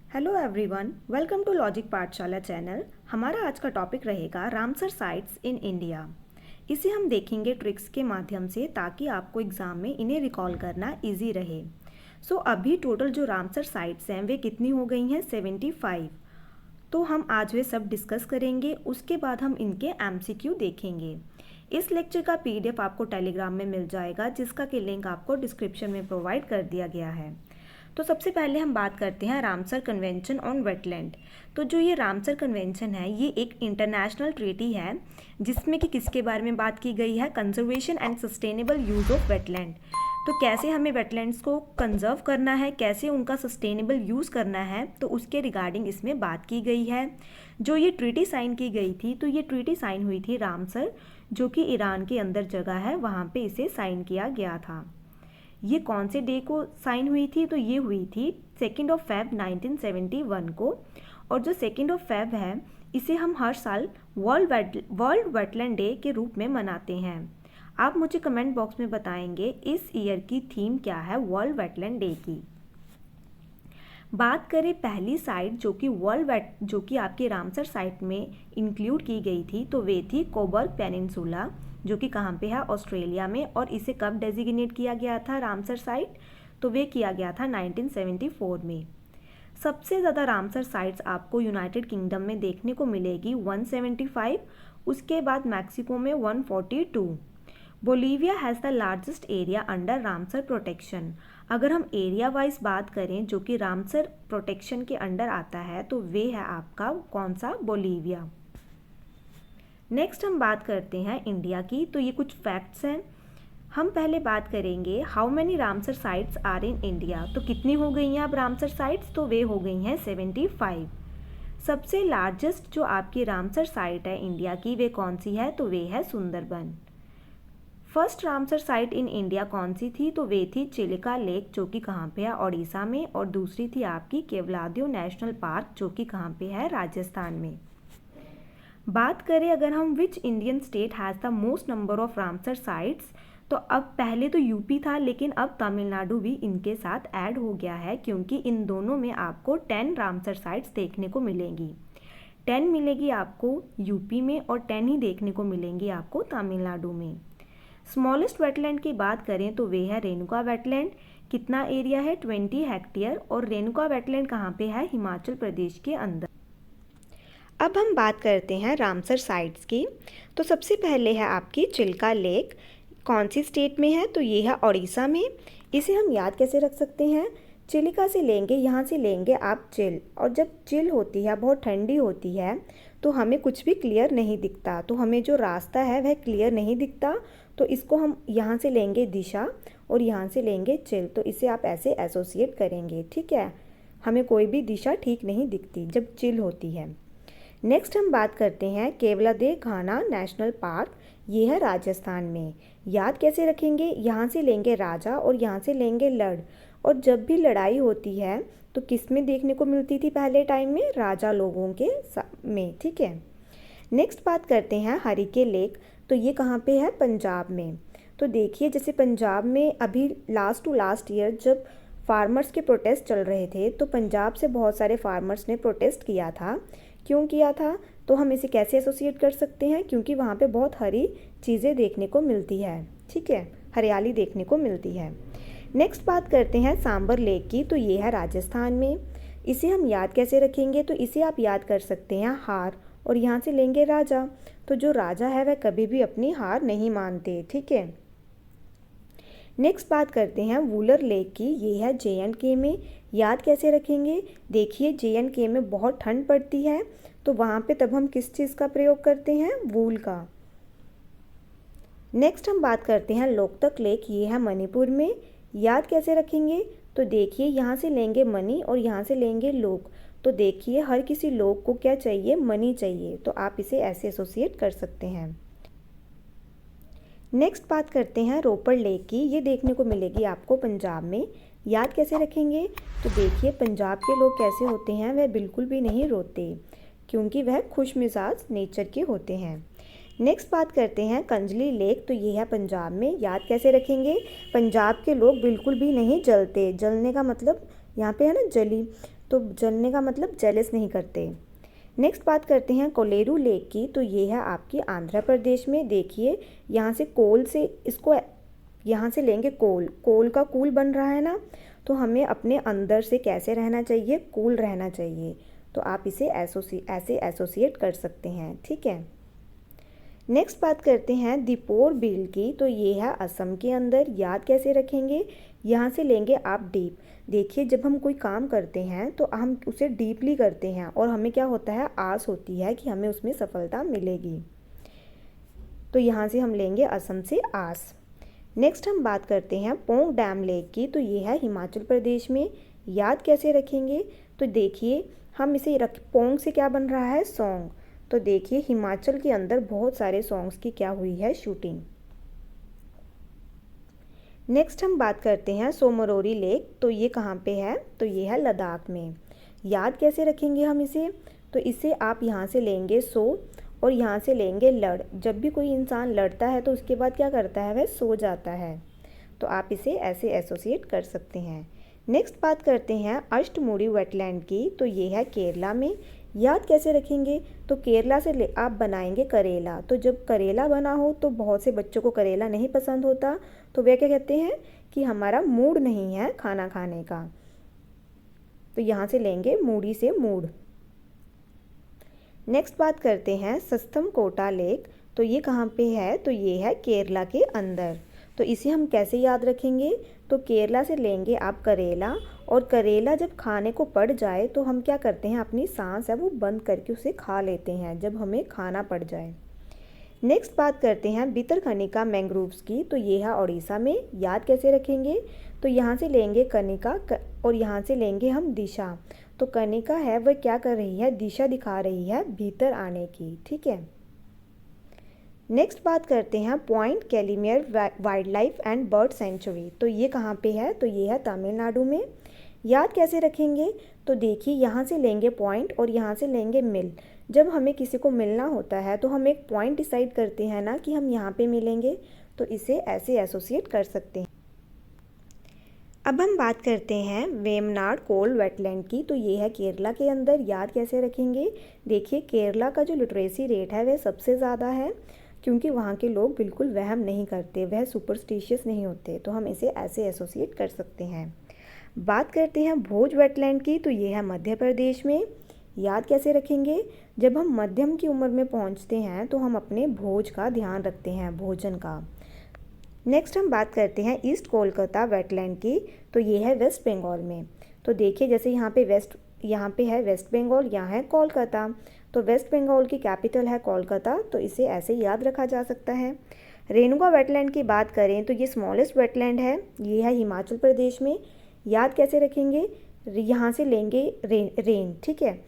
Hello everyone, welcome to Logic Pathshala channel. हमारा आज का टॉपिक रहेगा रामसर साइट्स इन इंडिया। इसे हम देखेंगे ट्रिक्स के माध्यम से ताकि आपको एग्ज़ाम में इन्हें रिकॉल करना इजी रहे। अभी टोटल जो रामसर साइट्स हैं वे कितनी हो गई हैं? 75। तो हम आज वे सब डिस्कस करेंगे, उसके बाद हम इनके एमसीक्यू देखेंगे। इस लेक्चर का पीडीएफ आपको टेलीग्राम में मिल जाएगा, जिसका कि लिंक आपको डिस्क्रिप्शन में प्रोवाइड कर दिया गया है। तो सबसे पहले हम बात करते हैं रामसर कन्वेंशन ऑन वेटलैंड। तो जो ये रामसर कन्वेंशन है ये एक इंटरनेशनल ट्रीटी है जिसमें कि किसके बारे में बात की गई है? Conservation and sustainable use of wetland. तो कैसे हमें वेटलैंड्स को कंजर्व करना है, कैसे उनका सस्टेनेबल यूज़ करना है, तो उसके रिगार्डिंग इसमें बात की गई है। जो ये ट्रीटी साइन की गई थी, तो ये ट्रीटी साइन हुई थी रामसर, जो कि ईरान के अंदर जगह है, वहाँ पे इसे साइन किया गया था। ये कौन से डे को साइन हुई थी? तो ये हुई थी 2 फेब 1971 को। और जो 2 फेब है इसे हम हर साल वर्ल्ड वेटलैंड डे के रूप में मनाते हैं। आप मुझे कमेंट बॉक्स में बताएंगे इस ईयर की थीम क्या है वर्ल्ड वेटलैंड डे की। बात करें पहली साइट जो कि आपकी रामसर साइट में इंक्लूड की गई थी, तो वे थी कोबर्ग पेनिनसुला, जो कि कहाँ पे है? ऑस्ट्रेलिया में। और इसे कब डेजिग्नेट किया गया था रामसर साइट? तो वे किया गया था 1974 में। सबसे ज़्यादा रामसर साइट्स आपको यूनाइटेड किंगडम में देखने को मिलेगी 175, उसके बाद मैक्सिको में 142। Bolivia has the largest area under Ramsar protection. अगर हम एरिया वाइज बात करें जो कि रामसर प्रोटेक्शन के अंडर आता है, तो वे है आपका कौन सा? बोलीविया। नेक्स्ट हम बात करते हैं इंडिया की। तो ये कुछ फैक्ट्स हैं। हम पहले बात करेंगे how many Ramsar sites are in India. तो कितनी हो गई हैं अब रामसर साइट्स? तो वे हो गई हैं 75। सबसे लार्जेस्ट जो आपकी रामसर साइट है इंडिया की, वे कौन सी है? तो वे है Sundarban. First Ramsar site in India कौन सी थी? तो वे थी चिलिका लेक, जो कि कहाँ पे है? ओडिशा में। और दूसरी थी आपकी केवलादेव नेशनल पार्क, जो कि कहाँ पे है? राजस्थान में। बात करें अगर हम which Indian state has the most number of Ramsar sites, तो अब पहले तो यूपी था, लेकिन अब तमिलनाडु भी इनके साथ ऐड हो गया है, क्योंकि इन दोनों में आपको 10 रामसर साइट्स देखने को मिलेंगी। 10 मिलेगी आपको यूपी में और 10 ही देखने को मिलेंगी आपको तमिलनाडु में। स्मॉलेस्ट वेटलैंड की बात करें तो वे है रेणुका वेटलैंड। कितना एरिया है? 20 हेक्टेयर। और रेणुका वेटलैंड कहाँ पे है? हिमाचल प्रदेश के अंदर। अब हम बात करते हैं रामसर साइट्स की। तो सबसे पहले है आपकी चिल्का लेक। कौन सी स्टेट में है? तो ये है ओडिशा में। इसे हम याद कैसे रख सकते हैं? चिलिका से लेंगे, यहाँ से लेंगे आप चिल, और जब चिल होती है, बहुत ठंडी होती है, तो हमें कुछ भी क्लियर नहीं दिखता, तो हमें जो रास्ता है वह क्लियर नहीं दिखता। तो इसको हम यहाँ से लेंगे दिशा और यहाँ से लेंगे चिल, तो इसे आप ऐसे एसोसिएट करेंगे, ठीक है। हमें कोई भी दिशा ठीक नहीं दिखती जब चिल होती है। नेक्स्ट हम बात करते हैं केवलादेव घाना नेशनल पार्क। ये है राजस्थान में। याद कैसे रखेंगे? यहाँ से लेंगे राजा और यहाँ से लेंगे लड़, और जब भी लड़ाई होती है तो किस में देखने को मिलती थी पहले टाइम में? राजा लोगों के में, ठीक है। नेक्स्ट बात करते हैं हरिके लेक। तो ये कहाँ पे है? पंजाब में। तो देखिए, जैसे पंजाब में अभी लास्ट टू लास्ट ईयर जब फार्मर्स के प्रोटेस्ट चल रहे थे, तो पंजाब से बहुत सारे फार्मर्स ने प्रोटेस्ट किया था। क्यों किया था? तो हम इसे कैसे एसोसिएट कर सकते हैं? क्योंकि वहाँ पे बहुत हरी चीज़ें देखने को मिलती है, ठीक है, हरियाली देखने को मिलती है। नेक्स्ट बात करते हैं सांबर लेक की। तो ये है राजस्थान में। इसे हम याद कैसे रखेंगे? तो इसे आप याद कर सकते हैं हार, और यहाँ से लेंगे राजा। तो जो राजा है वह कभी भी अपनी हार नहीं मानते, ठीक है। नेक्स्ट बात करते हैं वूलर लेक की। ये है JNK में। याद कैसे रखेंगे? देखिए, JNK में बहुत ठंड पड़ती है, तो वहाँ पे तब हम किस चीज़ का प्रयोग करते हैं? वूल का। नेक्स्ट हम बात करते हैं लोकतक लेक। ये है मणिपुर में। याद कैसे रखेंगे? तो देखिए, यहाँ से लेंगे मनी और यहाँ से लेंगे लोक। तो देखिए, हर किसी लोग को क्या चाहिए? मनी चाहिए, तो आप इसे ऐसे एसोसिएट कर सकते हैं। नेक्स्ट बात करते हैं रोपड़ लेक की। ये देखने को मिलेगी आपको पंजाब में। याद कैसे रखेंगे? तो देखिए, पंजाब के लोग कैसे होते हैं? वह बिल्कुल भी नहीं रोते, क्योंकि वह खुश मिजाज नेचर के होते हैं। नेक्स्ट बात करते हैं कंजली लेक। तो ये है पंजाब में। याद कैसे रखेंगे? पंजाब के लोग बिल्कुल भी नहीं जलते। जलने का मतलब यहाँ पे है ना जली। तो जलने का मतलब जेलस नहीं करते। नेक्स्ट बात करते हैं कोलेरू लेक की, तो ये है आपकी आंध्र प्रदेश में। देखिए यहाँ से कोल से इसको यहाँ से लेंगे कोल, कोल का कूल बन रहा है ना, तो हमें अपने अंदर से कैसे रहना चाहिए, कूल रहना चाहिए। तो आप इसे ऐसे एसोसिएट कर सकते हैं, ठीक है। नेक्स्ट बात करते हैं दीपोर बिल की, तो ये है असम के अंदर। याद कैसे रखेंगे, यहाँ से लेंगे आप डीप। देखिए जब हम कोई काम करते हैं तो हम उसे डीपली करते हैं और हमें क्या होता है, आस होती है कि हमें उसमें सफलता मिलेगी। तो यहाँ से हम लेंगे असम से आस। नेक्स्ट हम बात करते हैं पोंग डैम लेक की, तो ये है हिमाचल प्रदेश में। याद कैसे रखेंगे, तो देखिए हम इसे पोंग से क्या बन रहा है, सॉन्ग। तो देखिए हिमाचल के अंदर बहुत सारे सॉन्ग्स की क्या हुई है, शूटिंग। नेक्स्ट हम बात करते हैं सोमरोरी लेक, तो ये कहाँ पे है, तो ये है लद्दाख में। याद कैसे रखेंगे हम इसे, तो इसे आप यहाँ से लेंगे सो और यहाँ से लेंगे लड़। जब भी कोई इंसान लड़ता है तो उसके बाद क्या करता है, वह सो जाता है। तो आप इसे ऐसे एसोसिएट कर सकते हैं। नेक्स्ट बात करते हैं अष्टमुडी वेटलैंड की, तो ये है केरला में। याद कैसे रखेंगे, तो केरला से आप बनाएंगे करेला। तो जब करेला बना हो तो बहुत से बच्चों को करेला नहीं पसंद होता, तो वे क्या कहते हैं कि हमारा मूड नहीं है खाना खाने का। तो यहाँ से लेंगे मूडी से मूड। नेक्स्ट बात करते हैं सस्तम कोटा लेक, तो ये कहाँ पे है, तो ये है केरला के अंदर। तो इसे हम कैसे याद रखेंगे, तो केरला से लेंगे आप करेला, और करेला जब खाने को पड़ जाए तो हम क्या करते हैं, अपनी सांस है वो बंद करके उसे खा लेते हैं जब हमें खाना पड़ जाए। नेक्स्ट बात करते हैं भितरकनिका मैंग्रोव्स की, तो ये है उड़ीसा में। याद कैसे रखेंगे, तो यहाँ से लेंगे कनिका और यहाँ से लेंगे हम दिशा। तो कनिका है वह क्या कर रही है, दिशा दिखा रही है भीतर आने की, ठीक है। नेक्स्ट बात करते हैं point Calimere wild life and bird sanctuary, तो ये कहाँ पे है, तो ये है तमिलनाडु में। याद कैसे रखेंगे, तो देखिए यहाँ से लेंगे पॉइंट और यहाँ से लेंगे मिल। जब हमें किसी को मिलना होता है तो हम एक पॉइंट डिसाइड करते हैं ना कि हम यहाँ पे मिलेंगे, तो इसे ऐसे एसोसिएट कर सकते हैं। अब हम बात करते हैं वेमनाड कोल वेटलैंड की, तो ये है केरला के अंदर। याद कैसे रखेंगे, देखिए केरला का जो लिटरेसी रेट है वह सबसे ज़्यादा है, क्योंकि वहाँ के लोग बिल्कुल वहम नहीं करते, वह सुपरस्टिशियस नहीं होते। तो हम इसे ऐसे एसोसिएट कर सकते हैं। बात करते हैं भोज वेटलैंड की, तो ये है मध्य प्रदेश में। याद कैसे रखेंगे, जब हम मध्यम की उम्र में पहुँचते हैं तो हम अपने भोज का ध्यान रखते हैं, भोजन का। नेक्स्ट हम बात करते हैं ईस्ट कोलकाता वेटलैंड की, तो ये है वेस्ट बंगाल में। तो देखिए जैसे यहाँ पे है वेस्ट बंगाल, यहाँ है कोलकाता। तो वेस्ट बंगाल की कैपिटल है कोलकाता, तो इसे ऐसे याद रखा जा सकता है। रेणुका वेटलैंड की बात करें तो ये स्मॉलेस्ट वेटलैंड है, ये है हिमाचल प्रदेश में। याद कैसे रखेंगे, यहाँ से लेंगे रेन, ठीक है।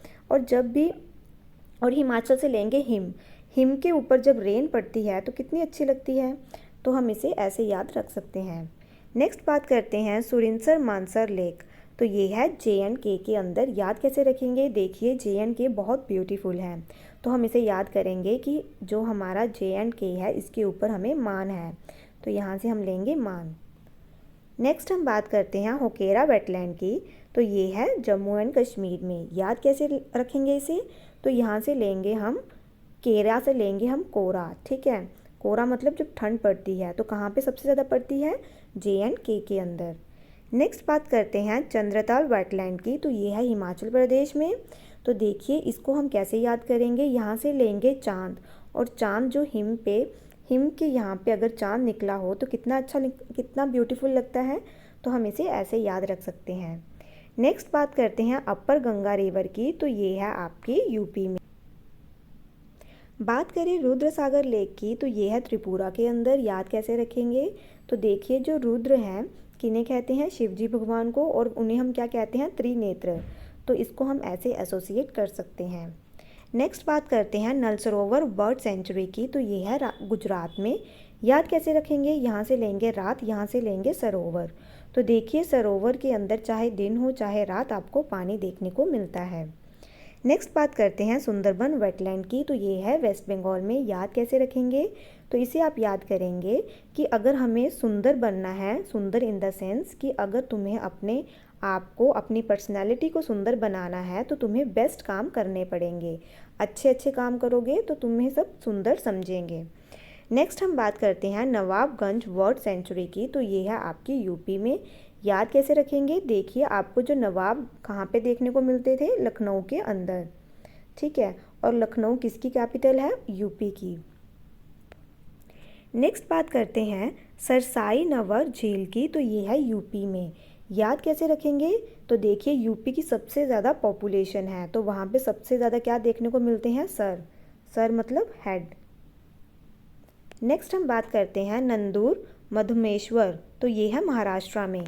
और हिमाचल से लेंगे हिम के ऊपर जब रेन पड़ती है तो कितनी अच्छी लगती है, तो हम इसे ऐसे याद रख सकते हैं। नेक्स्ट बात करते हैं सुरिनसर मानसर लेक, तो ये है JNK के अंदर। याद कैसे रखेंगे, देखिए JNK बहुत ब्यूटीफुल है, तो हम इसे याद करेंगे कि जो हमारा JNK है इसके ऊपर हमें मान है, तो यहाँ से हम लेंगे मान। नेक्स्ट हम बात करते हैं होकेरा वेटलैंड की, तो ये है जम्मू एंड कश्मीर में। याद कैसे रखेंगे इसे, तो यहाँ से लेंगे हम केरा से लेंगे हम कोरा, ठीक है। कोरा मतलब जब ठंड पड़ती है, तो कहाँ पे सबसे ज़्यादा पड़ती है, JNK के अंदर। नेक्स्ट बात करते हैं चंद्रताल वेटलैंड की, तो ये है हिमाचल प्रदेश में। तो देखिए इसको हम कैसे याद करेंगे, यहाँ से लेंगे चाँद, और चाँद जो हिम के यहाँ पे अगर चाँद निकला हो तो कितना ब्यूटीफुल लगता है, तो हम इसे ऐसे याद रख सकते हैं। नेक्स्ट बात करते हैं अपर गंगा रिवर की, तो ये है आपके यूपी में। बात करें रुद्र सागर लेक की, तो ये है त्रिपुरा के अंदर। याद कैसे रखेंगे, तो देखिए जो रुद्र हैं किन्हें कहते हैं, शिवजी भगवान को, और उन्हें हम क्या कहते हैं, त्रिनेत्र। तो इसको हम ऐसे एसोसिएट कर सकते हैं। नेक्स्ट बात करते हैं नल सरोवर बर्ड सेंचुरी की, तो ये है गुजरात में। याद कैसे रखेंगे, यहाँ से लेंगे रात, यहाँ से लेंगे सरोवर। तो देखिए सरोवर के अंदर चाहे दिन हो चाहे रात आपको पानी देखने को मिलता है। नेक्स्ट बात करते हैं सुंदरबन वेटलैंड की, तो ये है वेस्ट बंगाल में। याद कैसे रखेंगे, तो इसे आप याद करेंगे कि अगर हमें सुंदर बनना है, सुंदर इन द सेंस कि अगर तुम्हें अपने आपको अपनी पर्सनैलिटी को सुंदर बनाना है तो तुम्हें बेस्ट काम करने पड़ेंगे। अच्छे अच्छे काम करोगे तो तुम्हें सब सुंदर समझेंगे। नेक्स्ट हम बात करते हैं नवाबगंज वर्ड सेंचुरी की। तो ये है आपकी यूपी में। याद कैसे रखेंगे? देखिए, आपको जो नवाब कहाँ पे देखने को मिलते थे? लखनऊ के अंदर, ठीक है। और लखनऊ किसकी कैपिटल है? यूपी की। नेक्स्ट बात करते हैं सरसाई नवर झील की। तो ये है यूपी में। याद कैसे रखेंगे? तो देखिए, यूपी की सबसे ज़्यादा पॉपुलेशन है, तो वहाँ पे सबसे ज़्यादा क्या देखने को मिलते हैं? सर। सर मतलब हेड। नेक्स्ट हम बात करते हैं नंदूर मधुमेश्वर। तो ये है महाराष्ट्र में।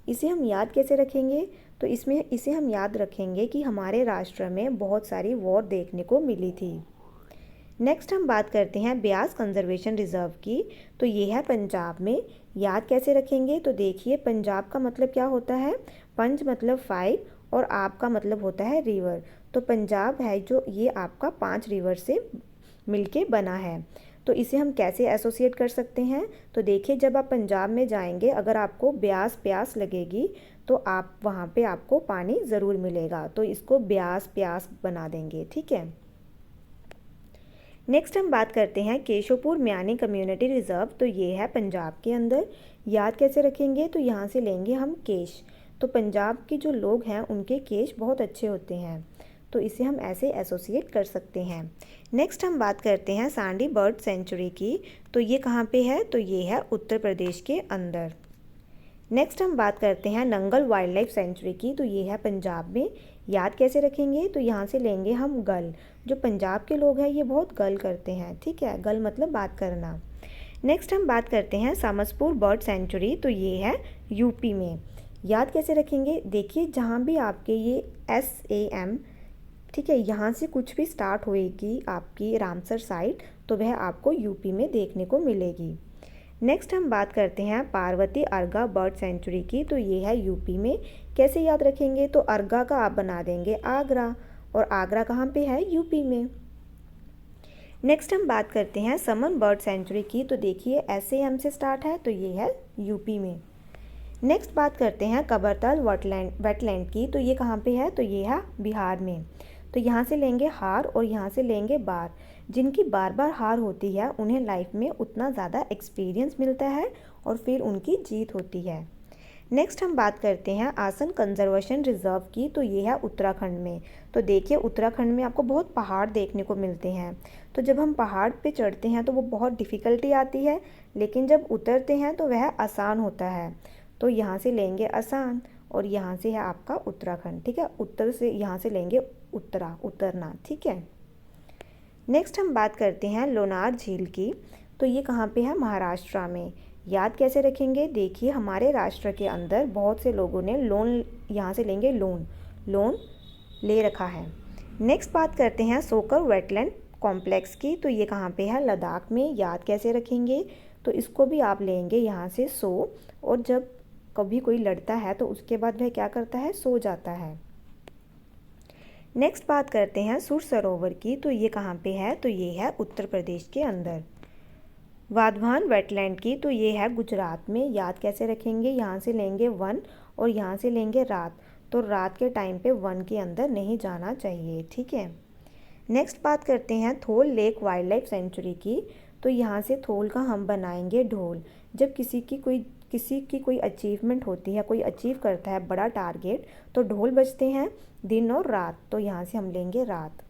इसे हम याद कैसे रखेंगे? तो इसे हम याद रखेंगे कि हमारे राष्ट्र में बहुत सारी वॉर देखने को मिली थी। नेक्स्ट हम बात करते हैं ब्यास कंजर्वेशन रिजर्व की। तो ये है पंजाब में। याद कैसे रखेंगे? तो देखिए, पंजाब का मतलब क्या होता है? पंज मतलब 5 और आप का मतलब होता है रिवर। तो पंजाब है जो, ये आपका 5 रिवर से मिलके बना है। तो इसे हम कैसे एसोसिएट कर सकते हैं? तो देखिए, जब आप पंजाब में जाएंगे, अगर आपको ब्यास प्यास लगेगी तो आप वहाँ पे आपको पानी ज़रूर मिलेगा, तो इसको ब्यास प्यास बना देंगे, ठीक है। नेक्स्ट हम बात करते हैं केशोपुर म्यानी कम्युनिटी रिजर्व। तो ये है पंजाब के अंदर। याद कैसे रखेंगे? तो यहाँ से लेंगे हम केश। तो पंजाब के जो लोग हैं उनके केश बहुत अच्छे होते हैं, तो इसे हम ऐसे एसोसिएट कर सकते हैं। नेक्स्ट हम बात करते हैं सांडी बर्ड सेंचुरी की। तो ये कहाँ पे है? तो ये है उत्तर प्रदेश के अंदर। नेक्स्ट हम बात करते हैं नंगल वाइल्ड लाइफ सेंचुरी की। तो ये है पंजाब में। याद कैसे रखेंगे? तो यहाँ से लेंगे हम गल। जो पंजाब के लोग हैं ये बहुत गल करते हैं, ठीक है। गल मतलब बात करना। नेक्स्ट हम बात करते हैं सामसपुर बर्ड सेंचुरी। तो ये है यूपी में। याद कैसे रखेंगे? देखिए, जहाँ भी आपके ये SAM, ठीक है, यहाँ से कुछ भी स्टार्ट होएगी आपकी रामसर साइट, तो वह आपको यूपी में देखने को मिलेगी। नेक्स्ट हम बात करते हैं पार्वती अर्गा बर्ड सेंचुरी की। तो ये है यूपी में। कैसे याद रखेंगे? तो अर्गा का आप बना देंगे आगरा, और आगरा कहाँ पे है? यूपी में। नेक्स्ट हम बात करते हैं समन बर्ड सेंचुरी की। तो देखिए, SAM से स्टार्ट है, तो ये है यूपी में। नेक्स्ट बात करते हैं कबरतल वेटलैंड की। तो ये कहाँ पे है? तो ये है बिहार में। तो यहाँ से लेंगे हार और यहाँ से लेंगे बार। जिनकी बार बार हार होती है उन्हें लाइफ में उतना ज़्यादा एक्सपीरियंस मिलता है और फिर उनकी जीत होती है। नेक्स्ट हम बात करते हैं आसन कंजर्वेशन रिजर्व की। तो ये है उत्तराखंड में। तो देखिए, उत्तराखंड में आपको बहुत पहाड़ देखने को मिलते हैं। तो जब हम पहाड़ पे चढ़ते हैं तो वो बहुत डिफ़िकल्टी आती है, लेकिन जब उतरते हैं तो वह आसान होता है। तो यहाँ से लेंगे आसान और यहाँ से है आपका उत्तराखंड, ठीक है। उत्तर से यहाँ से लेंगे उतरना, ठीक है। नेक्स्ट हम बात करते हैं लोनार झील की। तो ये कहाँ पे है? महाराष्ट्र में। याद कैसे रखेंगे? देखिए, हमारे राष्ट्र के अंदर बहुत से लोगों ने लोन, यहाँ से लेंगे लोन ले रखा है। नेक्स्ट बात करते हैं सोकर वेटलैंड कॉम्प्लेक्स की। तो ये कहाँ पे है? लद्दाख में। याद कैसे रखेंगे? तो इसको भी आप लेंगे यहाँ से सो, और जब कभी कोई लड़ता है तो उसके बाद वह क्या करता है? सो जाता है। नेक्स्ट बात करते हैं सुर सरोवर की। तो ये कहाँ पे है? तो ये है उत्तर प्रदेश के अंदर। वाधवान वेटलैंड की। तो ये है गुजरात में। याद कैसे रखेंगे? यहाँ से लेंगे वन और यहाँ से लेंगे रात। तो रात के टाइम पे वन के अंदर नहीं जाना चाहिए, ठीक है। नेक्स्ट बात करते हैं थोल लेक वाइल्ड लाइफ सेंचुरी की। तो यहाँ से थोल का हम बनाएंगे ढोल। जब किसी की कोई अचीवमेंट होती है, कोई अचीव करता है बड़ा टारगेट, तो ढोल बजते हैं दिन और रात। तो यहाँ से हम लेंगे रात।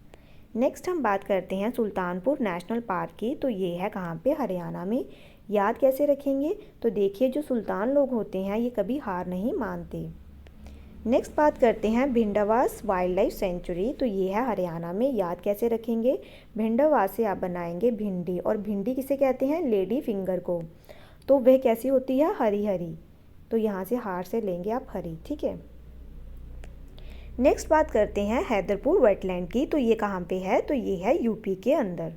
नेक्स्ट हम बात करते हैं सुल्तानपुर नेशनल पार्क की। तो ये है कहाँ पे? हरियाणा में। याद कैसे रखेंगे? तो देखिए, जो सुल्तान लोग होते हैं ये कभी हार नहीं मानते। नेक्स्ट बात करते हैं भिंडवास वाइल्ड लाइफ सेंचुरी। तो ये है हरियाणा में। याद कैसे रखेंगे? भिंडवास से आप बनाएंगे भिंडी, और भिंडी किसे कहते हैं? लेडी फिंगर को। तो वह कैसी होती है? हरी हरी। तो यहाँ से हार से लेंगे आप हरी, ठीक है। नेक्स्ट बात करते हैं हैदरपुर वेटलैंड की। तो ये कहाँ पे है? तो ये है यूपी के अंदर।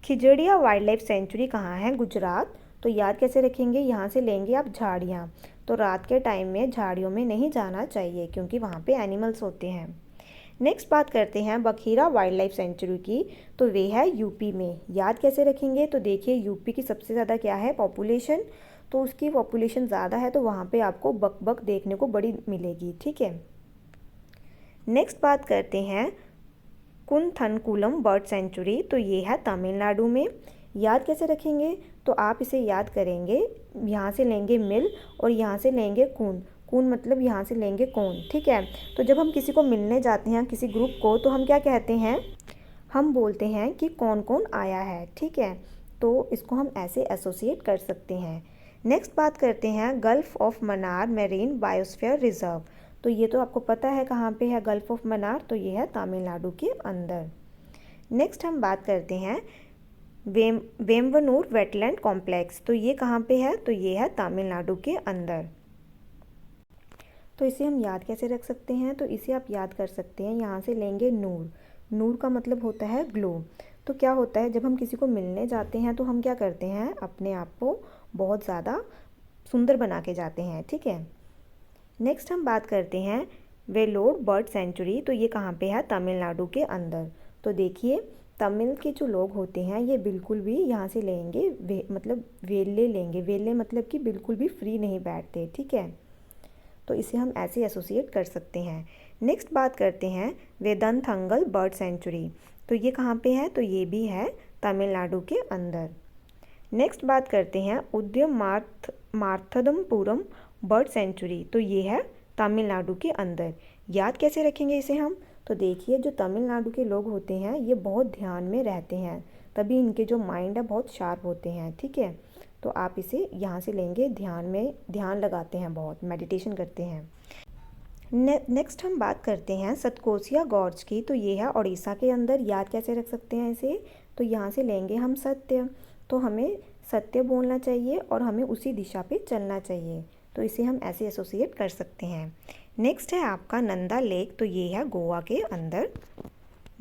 खिजड़िया वाइल्ड लाइफ सेंचुरी कहाँ है? गुजरात। तो याद कैसे रखेंगे? यहाँ से लेंगे आप झाड़ियाँ। तो रात के टाइम में झाड़ियों में नहीं जाना चाहिए क्योंकि वहाँ पे एनिमल्स होते हैं। नेक्स्ट बात करते हैं बखीरा वाइल्ड लाइफ सेंचुरी की। तो वे है यूपी में। याद कैसे रखेंगे? तो देखिए, यूपी की सबसे ज़्यादा क्या है? पॉपुलेशन। तो उसकी पॉपुलेशन ज़्यादा है तो वहाँ पे आपको बक देखने को बड़ी मिलेगी, ठीक है। नेक्स्ट बात करते हैं कुनथनकुलम बर्ड सेंचुरी, तो ये है तमिलनाडु में। याद कैसे रखेंगे, तो आप इसे याद करेंगे, यहाँ से लेंगे मिल और यहाँ से लेंगे कून, कून मतलब यहाँ से लेंगे कौन, ठीक है। तो जब हम किसी को मिलने जाते हैं किसी ग्रुप को तो हम क्या कहते हैं, हम बोलते हैं कि कौन कौन आया है, ठीक है। तो इसको हम ऐसे एसोसिएट कर सकते हैं। नेक्स्ट बात करते हैं gulf of Mannar marine biosphere reserve, तो ये तो आपको पता है कहाँ पे है गल्फ ऑफ मन्नार, तो ये है तमिलनाडु के अंदर। नेक्स्ट हम बात करते हैं वेम्बनूर वेटलैंड कॉम्प्लेक्स, तो ये कहाँ पे है, तो ये है तमिलनाडु के अंदर। तो इसे हम याद कैसे रख सकते हैं, तो इसे आप याद कर सकते हैं, यहाँ से लेंगे नूर, नूर का मतलब होता है ग्लो। तो क्या होता है जब हम किसी को मिलने जाते हैं तो हम क्या करते हैं, अपने आप को बहुत ज़्यादा सुंदर बना के जाते हैं, ठीक है। नेक्स्ट हम बात करते हैं वेलोर बर्ड सेंचुरी, तो ये कहाँ पे है, तमिलनाडु के अंदर। तो देखिए तमिल के जो लोग होते हैं ये बिल्कुल भी यहाँ से लेंगे मतलब वेले लेंगे, वेले मतलब कि बिल्कुल भी फ्री नहीं बैठते, ठीक है। तो इसे हम ऐसे एसोसिएट कर सकते हैं। नेक्स्ट बात करते हैं वेदनथंगल बर्ड सेंचुरी, तो ये कहाँ पे है, तो ये भी है तमिलनाडु के अंदर। नेक्स्ट बात करते हैं उद्यम मार्थदमपुरम बर्ड सेंचुरी, तो ये है तमिलनाडु के अंदर। याद कैसे रखेंगे इसे हम, तो देखिए जो तमिलनाडु के लोग होते हैं ये बहुत ध्यान में रहते हैं, तभी इनके जो माइंड है बहुत शार्प होते हैं, ठीक है। तो आप इसे यहाँ से लेंगे, ध्यान में ध्यान लगाते हैं, बहुत मेडिटेशन करते हैं। नेक्स्ट हम बात करते हैं सतकोसिया गॉर्ज की, तो ये है उड़ीसा के अंदर। याद कैसे रख सकते हैं इसे, तो यहाँ से लेंगे हम सत्य, तो हमें सत्य बोलना चाहिए और हमें उसी दिशा पे चलना चाहिए, तो इसे हम ऐसे एसोसिएट कर सकते हैं। नेक्स्ट है आपका नंदा लेक, तो ये है गोवा के अंदर।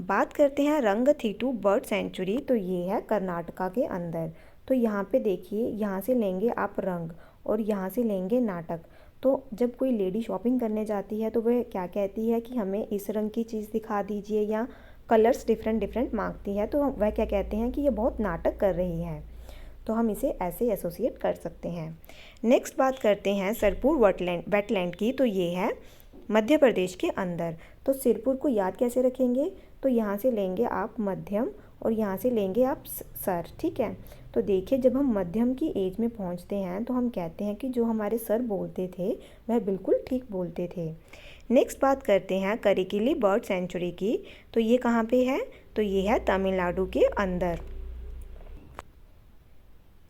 बात करते हैं रंगथीटू बर्ड सेंचुरी, तो ये है कर्नाटका के अंदर। तो यहाँ पे देखिए, यहाँ से लेंगे आप रंग और यहाँ से लेंगे नाटक। तो जब कोई लेडी शॉपिंग करने जाती है तो वह क्या कहती है कि हमें इस रंग की चीज़ दिखा दीजिए, या कलर्स डिफरेंट डिफरेंट मांगती है, तो वह क्या कहते हैं कि ये बहुत नाटक कर रही है, तो हम इसे ऐसे एसोसिएट कर सकते हैं। नेक्स्ट बात करते हैं सिरपुर वेटलैंड की, तो ये है मध्य प्रदेश के अंदर। तो सिरपुर को याद कैसे रखेंगे, तो यहाँ से लेंगे आप मध्यम और यहाँ से लेंगे आप सर, ठीक है। तो देखिए जब हम मध्यम की एज में पहुँचते हैं तो हम कहते हैं कि जो हमारे सर बोलते थे वह बिल्कुल ठीक बोलते थे। नेक्स्ट बात करते हैं करिकिली बर्ड सेंचुरी की, तो ये कहाँ पे है, तो ये है तमिलनाडु के अंदर।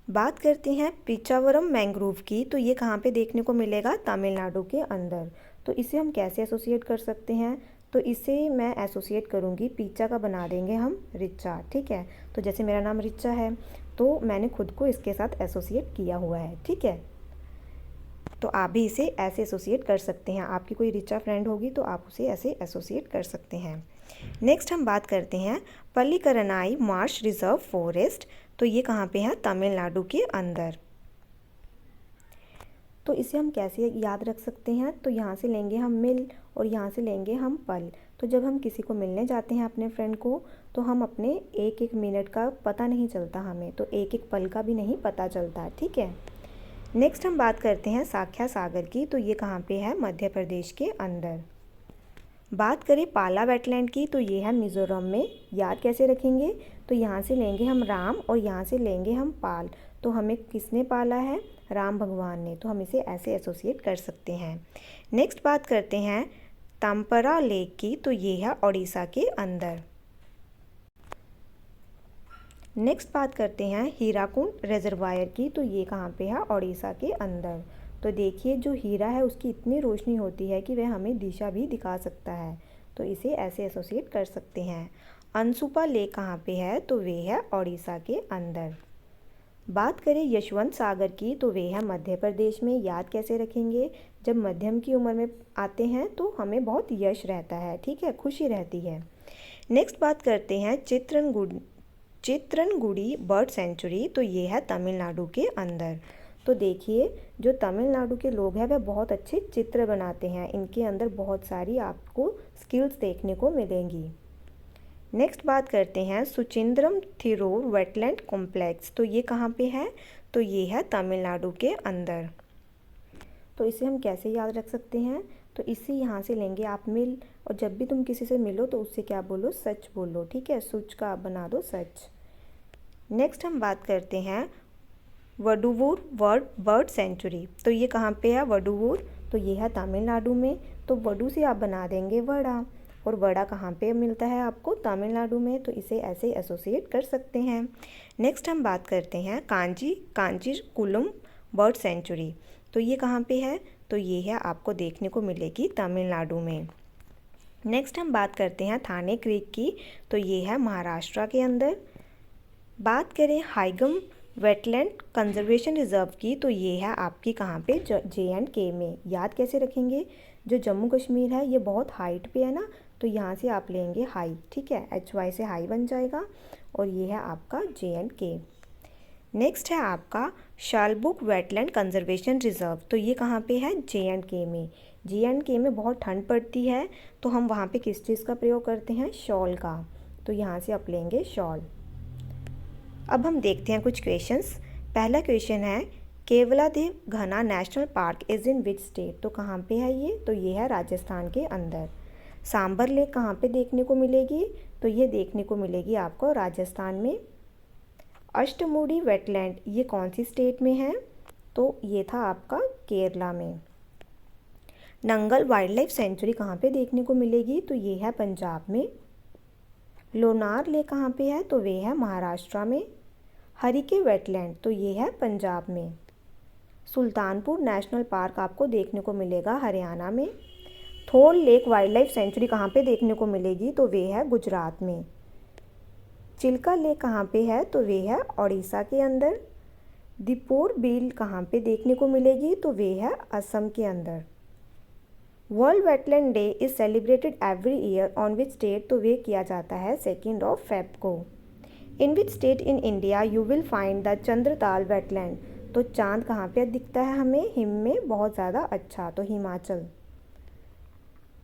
बात करते हैं पिचावरम मैंग्रोव की, तो ये कहाँ पे देखने को मिलेगा, तमिलनाडु के अंदर। तो इसे हम कैसे एसोसिएट कर सकते हैं, तो इसे मैं एसोसिएट करूँगी, पीचा का बना देंगे हम रिचा, ठीक है। तो जैसे मेरा नाम रिचा है तो मैंने खुद को इसके साथ एसोसिएट किया हुआ है, ठीक है। तो आप भी इसे ऐसे एसोसिएट कर सकते हैं, आपकी कोई रिचा फ्रेंड होगी तो आप उसे ऐसे एसोसिएट कर सकते हैं। नेक्स्ट हम बात करते हैं पल्लीकरनाई मार्श रिजर्व फॉरेस्ट, तो ये कहाँ पे है, तमिलनाडु के अंदर। तो इसे हम कैसे याद रख सकते हैं, तो यहाँ से लेंगे हम मिल और यहाँ से लेंगे हम पल। तो जब हम किसी को मिलने जाते हैं अपने फ्रेंड को, तो हम अपने एक एक मिनट का पता नहीं चलता हमें, तो एक एक पल का भी नहीं पता चलता, ठीक है। नेक्स्ट हम बात करते हैं साख्या सागर की, तो ये कहाँ पे है, मध्य प्रदेश के अंदर। बात करें पाला वेटलैंड की, तो ये है मिज़ोरम में। याद कैसे रखेंगे, तो यहाँ से लेंगे हम राम और यहाँ से लेंगे हम पाल। तो हमें किसने पाला है, राम भगवान ने, तो हम इसे ऐसे एसोसिएट कर सकते हैं। नेक्स्ट बात करते हैं ताम्परा लेक की, तो ये है उड़ीसा के अंदर। नेक्स्ट बात करते हैं हीराकुंड रिजर्वायर की, तो ये कहाँ पे है, उड़ीसा के अंदर। तो देखिए जो हीरा है उसकी इतनी रोशनी होती है कि वह हमें दिशा भी दिखा सकता है, तो इसे ऐसे एसोसिएट कर सकते हैं। अनसुपा लेक कहाँ पे है, तो वे है उड़ीसा के अंदर। बात करें यशवंत सागर की, तो वे है मध्य प्रदेश में। याद कैसे रखेंगे, जब मध्यम की उम्र में आते हैं तो हमें बहुत यश रहता है, ठीक है, खुशी रहती है। नेक्स्ट बात करते हैं चित्रनगुड़ी बर्ड सेंचुरी, तो ये है तमिलनाडु के अंदर। तो देखिए जो तमिलनाडु के लोग हैं वह बहुत अच्छे चित्र बनाते हैं, इनके अंदर बहुत सारी आपको स्किल्स देखने को मिलेंगी। नेक्स्ट बात करते हैं सुचिंद्रम थिरोर वेटलैंड कॉम्प्लेक्स, तो ये कहाँ पे है, तो ये है तमिलनाडु के अंदर। तो इसे हम कैसे याद रख सकते हैं, तो इसे यहाँ से लेंगे आप मिल, और जब भी तुम किसी से मिलो तो उससे क्या बोलो, सच बोलो, ठीक है, सुच का आप बना दो सच। नेक्स्ट हम बात करते हैं वडुवूर बर्ड सेंचुरी। तो ये कहाँ पे है वडुवूर, तो ये है तमिलनाडु में। तो वडू से आप बना देंगे वड़ा, और वड़ा कहाँ पे मिलता है आपको, तमिलनाडु में, तो इसे ऐसे एसोसिएट कर सकते हैं। नेक्स्ट हम बात करते हैं कांचीरकुलम बर्ड सेंचुरी। तो ये कहाँ पे है, तो ये है आपको देखने को मिलेगी तमिलनाडु में। नेक्स्ट हम बात करते हैं थाने क्रीक की। तो ये है महाराष्ट्र के अंदर। बात करें हाइगम वेटलैंड कंजर्वेशन रिजर्व की, तो ये है आपकी कहाँ पे, JNK में। याद कैसे रखेंगे, जो जम्मू कश्मीर है ये बहुत हाइट पे है ना, तो यहाँ से आप लेंगे हाई, ठीक है, HY से हाई बन जाएगा, और ये है आपका JNK। नेक्स्ट है आपका शालबुक वेटलैंड कंजर्वेशन रिजर्व। तो ये कहाँ पे है, JNK में। JNK में बहुत ठंड पड़ती है, तो हम वहाँ पे किस चीज़ का प्रयोग करते हैं, शॉल का, तो यहाँ से आप लेंगे शॉल। अब हम देखते हैं कुछ क्वेश्चंस। पहला क्वेश्चन है केवलादेव घना national park is in which state. तो कहाँ पे है ये, तो ये है राजस्थान के अंदर। सांबर लेक कहाँ पे देखने को मिलेगी, तो ये देखने को मिलेगी आपको राजस्थान में। अष्टमुडी वेटलैंड ये कौन सी स्टेट में है, तो ये था आपका केरला में। नंगल वाइल्ड लाइफ सेंचुरी कहाँ पे देखने को मिलेगी, तो ये है पंजाब में। लोनार लेक कहाँ पे है, तो वे है महाराष्ट्र में। हरिके वेटलैंड तो ये है पंजाब में। सुल्तानपुर नेशनल पार्क आपको देखने को मिलेगा हरियाणा में। थोल लेक वाइल्ड लाइफ सेंचुरी कहाँ पे देखने को मिलेगी, तो वे है गुजरात में। चिल्का लेक कहाँ पे है, तो वे है ओडिशा के अंदर। दीपोर बिल कहाँ पे देखने को मिलेगी, तो वे है असम के अंदर। World wetland day is celebrated every year on which state, तो वे किया जाता है 2 Feb को। In which state in India you will find the Chandratal wetland. तो चांद कहाँ पे दिखता है हमें, हिम में बहुत ज़्यादा अच्छा, तो हिमाचल।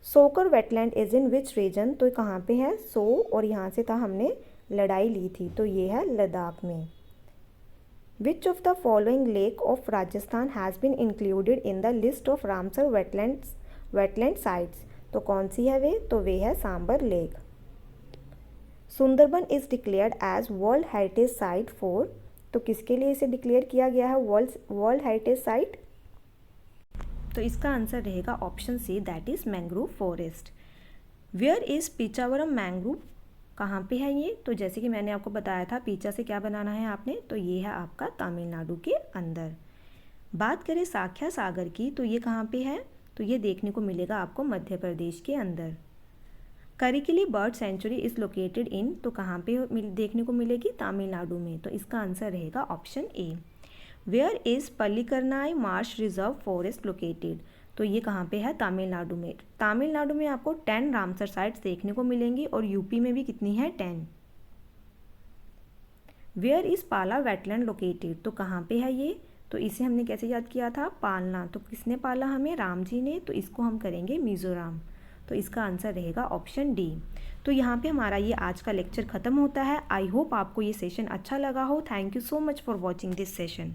सोकर wetland is in which region, तो कहाँ पे है, सो और यहाँ से था हमने लड़ाई ली थी, तो ये है लद्दाख में। Which of the following lake of Rajasthan has been included in the list of Ramsar wetland sites. तो कौन सी है वे, तो वे है Sambhar lake. Sundarban is declared as world heritage site for, तो किसके लिए इसे डिक्लेयर किया गया है वर्ल्ड हेरिटेज साइट, तो इसका आंसर रहेगा option C, that is mangrove forest. Where is Pichavaram mangrove, कहाँ पे है ये, तो जैसे कि मैंने आपको बताया था पीचा से क्या बनाना है आपने, तो ये है आपका तमिलनाडु के अंदर। बात करें साख्या सागर की, तो ये कहाँ पे है, तो ये देखने को मिलेगा आपको मध्य प्रदेश के अंदर। Karikili bird sanctuary is located in, तो कहाँ पे देखने को मिलेगी, तमिलनाडु में, तो इसका आंसर रहेगा option A. Where is Pallikaranai marsh reserve forest located, तो ये कहाँ पे है, तमिलनाडु में। तमिलनाडु में आपको 10 रामसर साइट्स देखने को मिलेंगी, और यूपी में भी कितनी है, 10। वेयर इज पाला वेटलैंड लोकेटेड, तो कहाँ पे है ये, तो इसे हमने कैसे याद किया था, पालना, तो किसने पाला हमें, राम जी ने, तो इसको हम करेंगे मिजोरम, तो इसका आंसर रहेगा ऑप्शन डी। तो यहाँ पे हमारा ये आज का लेक्चर खत्म होता है। आई होप आपको ये सेशन अच्छा लगा हो। Thank you so much for watching this session.